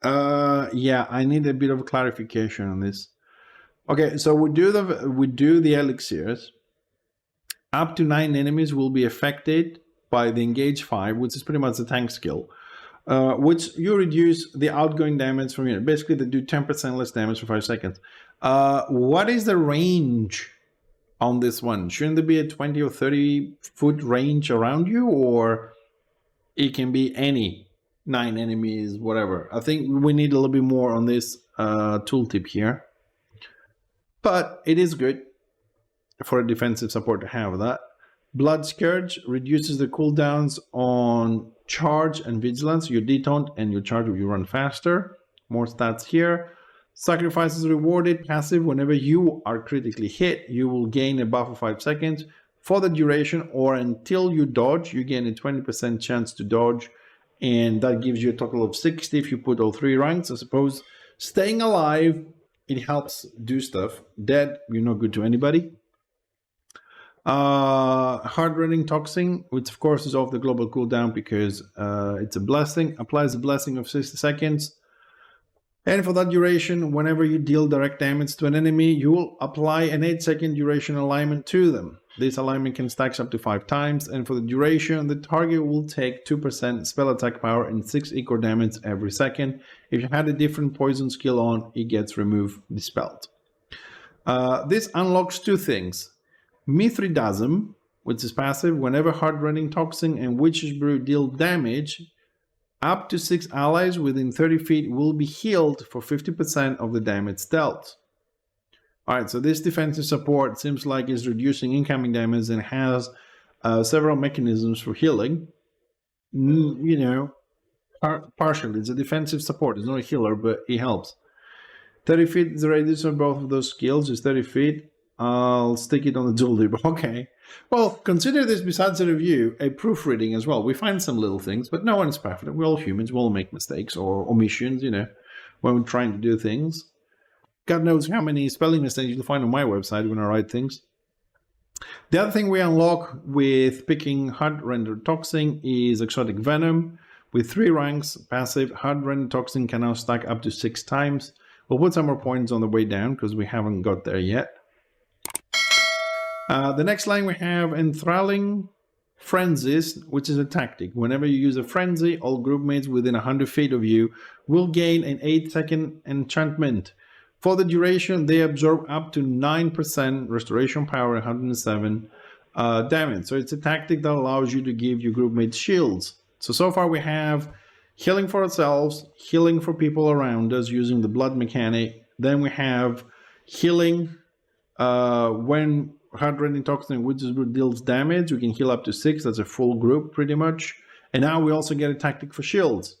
yeah, I need a bit of clarification on this. Okay, so we do the elixirs. Up to 9 enemies will be affected by the Engage 5, which is pretty much a tank skill, which you reduce the outgoing damage from unit. Basically, they do 10% less damage for 5 seconds. What is the range on this one? Shouldn't there be a 20 or 30 foot range around you, or it can be any 9 enemies, whatever? I think we need a little bit more on this tooltip here. But it is good for a defensive support to have that. Blood Scourge reduces the cooldowns on charge and vigilance. Your detaunt and your charge will run faster. More stats here. Sacrifice is rewarded. Passive: whenever you are critically hit, you will gain a buff of 5 seconds. For the duration or until you dodge, you gain a 20% chance to dodge. And that gives you a total of 60 if you put all 3 ranks. I suppose staying alive, it helps do stuff. Dead, you're not good to anybody. Hard running toxin, which of course is off the global cooldown because it's a blessing. Applies a blessing of 60 seconds. And for that duration, whenever you deal direct damage to an enemy, you will apply an 8-second duration alignment to them. This alignment can stack up to 5 times, and for the duration, the target will take 2% spell attack power and 6 echo damage every second. If you had a different poison skill on, it gets removed, dispelled. This unlocks 2 things. Mithridism, which is passive: whenever hard running toxin and witch's brew deal damage, up to 6 allies within 30 feet will be healed for 50% of the damage dealt. Alright, so this defensive support seems like it's reducing incoming damage and has several mechanisms for healing. You know, partially. It's a defensive support. It's not a healer, but it helps. 30 feet is the radius of both of those skills. It's 30 feet. I'll stick it on the dual tip. Okay. Well, consider this, besides the review, a proofreading as well. We find some little things, but no one is perfect. We're all humans. We all make mistakes or omissions, you know, when we're trying to do things. God knows how many spelling mistakes you'll find on my website when I write things. The other thing we unlock with picking Hard Rendered Toxin is Exotic Venom. With 3 ranks, passive, Hard Rendered Toxin can now stack up to 6 times. We'll put some more points on the way down because we haven't got there yet. The next line we have Enthralling Frenzies, which is a tactic. Whenever you use a frenzy, all group mates within 100 feet of you will gain an 8-second enchantment. For the duration, they absorb up to 9% restoration power and 107 damage. So it's a tactic that allows you to give your group mates shields. So far we have healing for ourselves, healing for people around us using the blood mechanic. Then we have healing when Hard Rending Toxin which deals damage. We can heal up to 6. That's a full group pretty much. And now we also get a tactic for shields.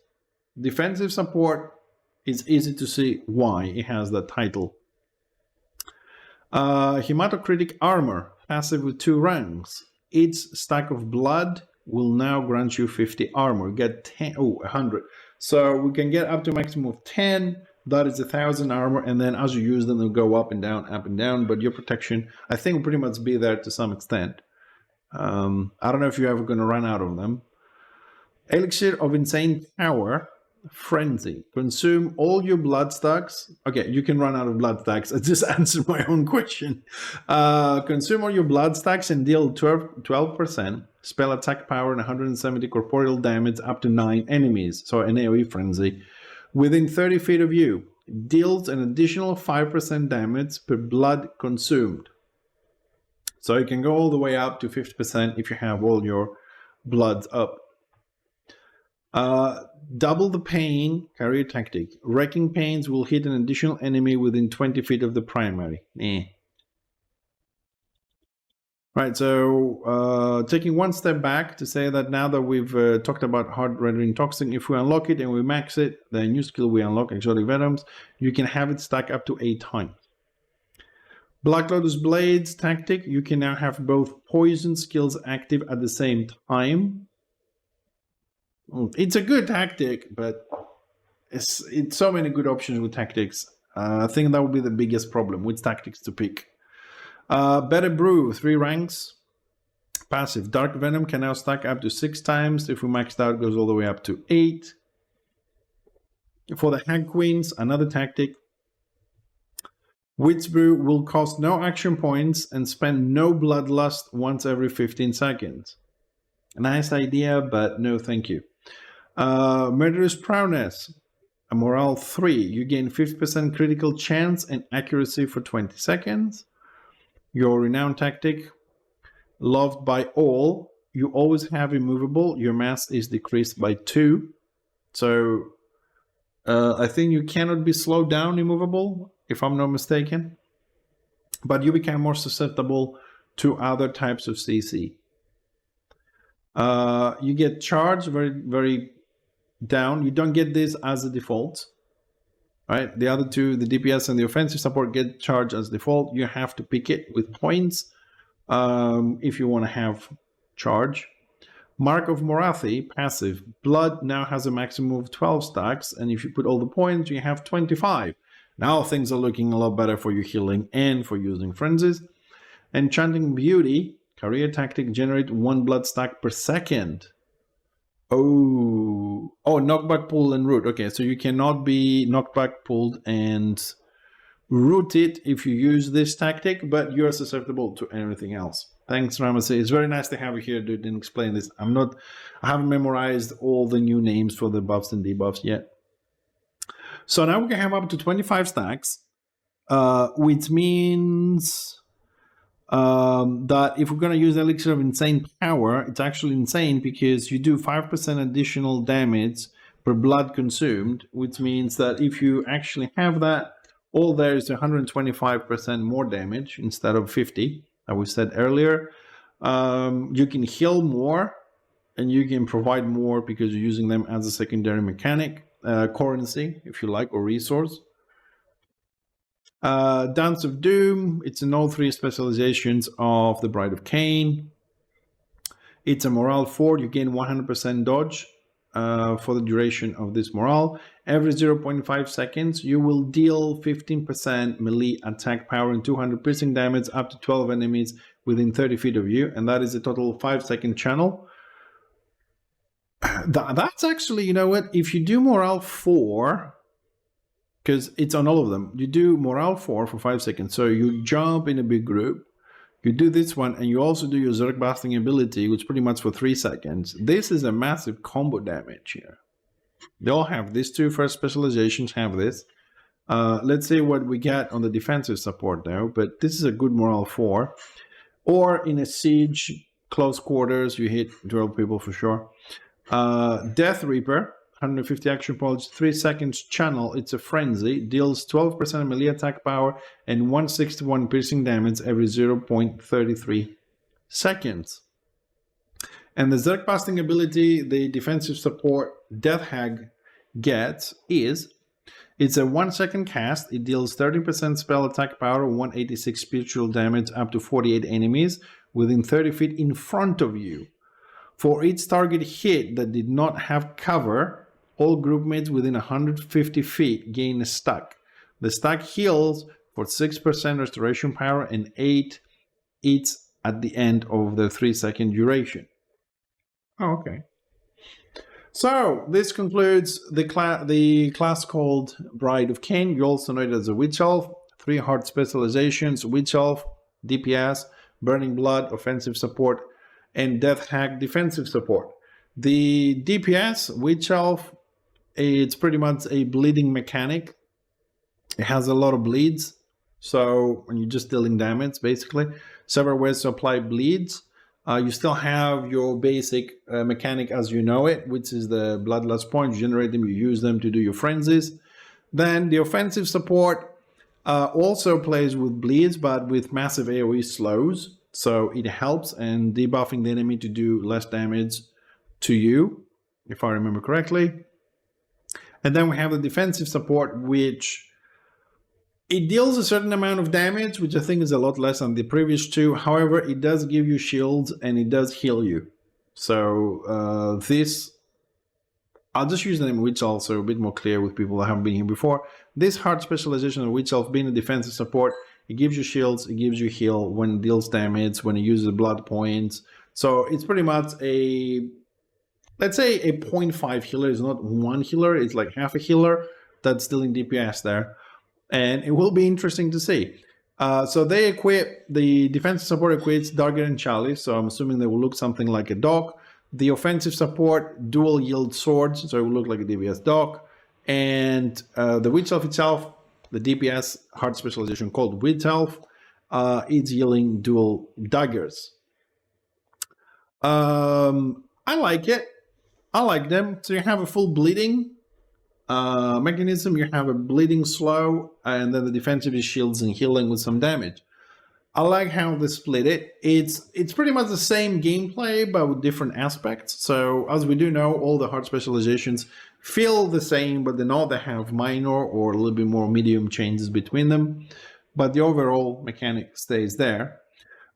Defensive support. It's easy to see why it has that title. Hematocritic Armor, passive with 2 ranks. Each stack of blood will now grant you 50 armor. Get 100. So we can get up to a maximum of 10. That is 1,000 armor, and then as you use them, they'll go up and down. But your protection, I think, will pretty much be there to some extent. I don't know if you're ever going to run out of them. Elixir of Insane Power. Frenzy. Consume all your blood stacks. Okay, you can run out of blood stacks. I just answered my own question. Consume all your blood stacks and deal 12% spell attack power and 170 corporeal damage up to 9 enemies. So an AoE frenzy. Within 30 feet of you. Deals an additional 5% damage per blood consumed. So you can go all the way up to 50% if you have all your bloods up. Double the pain, career tactic. Wrecking pains will hit an additional enemy within 20 feet of the primary. Right, so taking one step back to say that now that we've talked about hard rendering toxic, if we unlock it and we max it, the new skill we unlock, exotic venoms, you can have it stack up to 8 times. Black Lotus Blades tactic, you can now have both poison skills active at the same time. It's a good tactic, but it's so many good options with tactics. I think that would be the biggest problem, which tactics to pick. Better Brew, 3 ranks. Passive. Dark Venom can now stack up to 6 times. If we maxed out, it goes all the way up to 8. For the Hag Queens, another tactic. Witch Brew will cost no action points and spend no bloodlust once every 15 seconds. A nice idea, but no thank you. Murderous Prowess, a morale 3. You gain 50% critical chance and accuracy for 20 seconds. Your renowned tactic, loved by all. You always have immovable. Your mass is decreased by 2. So I think you cannot be slowed down immovable, if I'm not mistaken. But you become more susceptible to other types of CC. You get charged very down. You don't get this as a default, right? The other two, the DPS and the offensive support, get charged as default. You have to pick it with points if you want to have charge. Mark of Morathi, passive. Blood now has a maximum of 12 stacks, and if you put all the points, you have 25. Now things are looking a lot better for your healing and for using frenzies. Enchanting Beauty, career tactic, generate 1 blood stack per second. Oh, knockback, pull, and root. Okay, so you cannot be knockback, pulled, and rooted if you use this tactic, but you're susceptible to anything else. Thanks, Ramasee. It's very nice to have you here, dude, and explain this. I haven't memorized all the new names for the buffs and debuffs yet. So now we can have up to 25 stacks, which means that if we're going to use Elixir of Insane Power, it's actually insane because you do 5% additional damage per blood consumed, which means that if you actually have that, all there is 125% more damage instead of 50, that we said earlier. You can heal more, and you can provide more because you're using them as a secondary mechanic, currency, if you like, or resource. Dance of Doom, it's in all 3 specializations of the Bride of Khaine. It's a morale 4, you gain 100% dodge for the duration of this morale. Every 0.5 seconds, you will deal 15% melee attack power and 200 piercing damage up to 12 enemies within 30 feet of you, and that is a total 5-second channel. That's actually, you know what, if you do morale 4, because it's on all of them, you do morale 4 for 5 seconds, so you jump in a big group, you do this one, and you also do your Zerg Basting ability, which pretty much for 3 seconds. This is a massive combo damage here. They all have these 2 first specializations, have this. Let's see what we get on the defensive support now, but this is a good morale 4. Or in a siege, close quarters, you hit 12 people for sure. Death Reaper, 150 action points, 3 seconds channel. It's a frenzy, deals 12% melee attack power and 161 piercing damage every 0.33 seconds. And the Zerg Basting ability, the defensive support Death Hag gets is, it's a 1-second cast. It deals 30% spell attack power, 186 spiritual damage up to 48 enemies within 30 feet in front of you. For each target hit that did not have cover, all groupmates within 150 feet gain a stack. The stack heals for 6% restoration power and 8 each at the end of the 3-second duration. Oh, okay. So this concludes the class called Bride of Khaine. You also know it as a Witch Elf. 3 hard specializations: Witch Elf, DPS, Burning Blood, offensive support, and Death Hack, defensive support. The DPS, Witch Elf, it's pretty much a bleeding mechanic. It has a lot of bleeds. So when you're just dealing damage, basically, several ways to apply bleeds. You still have your basic mechanic as you know it, which is the bloodlust points. You generate them, you use them to do your frenzies. Then the offensive support also plays with bleeds, but with massive AoE slows. So it helps in debuffing the enemy to do less damage to you, if I remember correctly. And then we have the defensive support, which it deals a certain amount of damage, which I think is a lot less than the previous 2. However, it does give you shields and it does heal you. So this, I'll just use the name Witch Elf so a bit more clear with people that haven't been here before. This hard specialization of Witch Elf being a defensive support, it gives you shields, it gives you heal when it deals damage, when it uses blood points. So it's pretty much a, let's say a 0.5 healer. It's not 1 healer, it's like half a healer that's dealing DPS there. And it will be interesting to see. So they equip, the defensive support equips Dagger and Chalice, so I'm assuming they will look something like a dog. The offensive support, dual yield swords, so it will look like a DPS dog. And the Witch Elf itself, the DPS hard specialization called Witch Elf, is yielding dual daggers. I like it. I like them. So you have a full bleeding mechanism, you have a bleeding slow, and then the defensive is shields and healing with some damage. I like how they split it. It's pretty much the same gameplay, but with different aspects. So as we do know, all the hard specializations feel the same, but they know they have minor or a little bit more medium changes between them. But the overall mechanic stays there.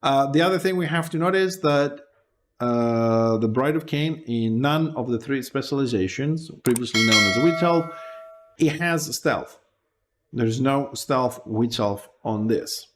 The other thing we have to notice that the Bride of Khaine, in none of the 3 specializations, previously known as a Witch Elf, it has stealth. There's no stealth Witch Elf on this.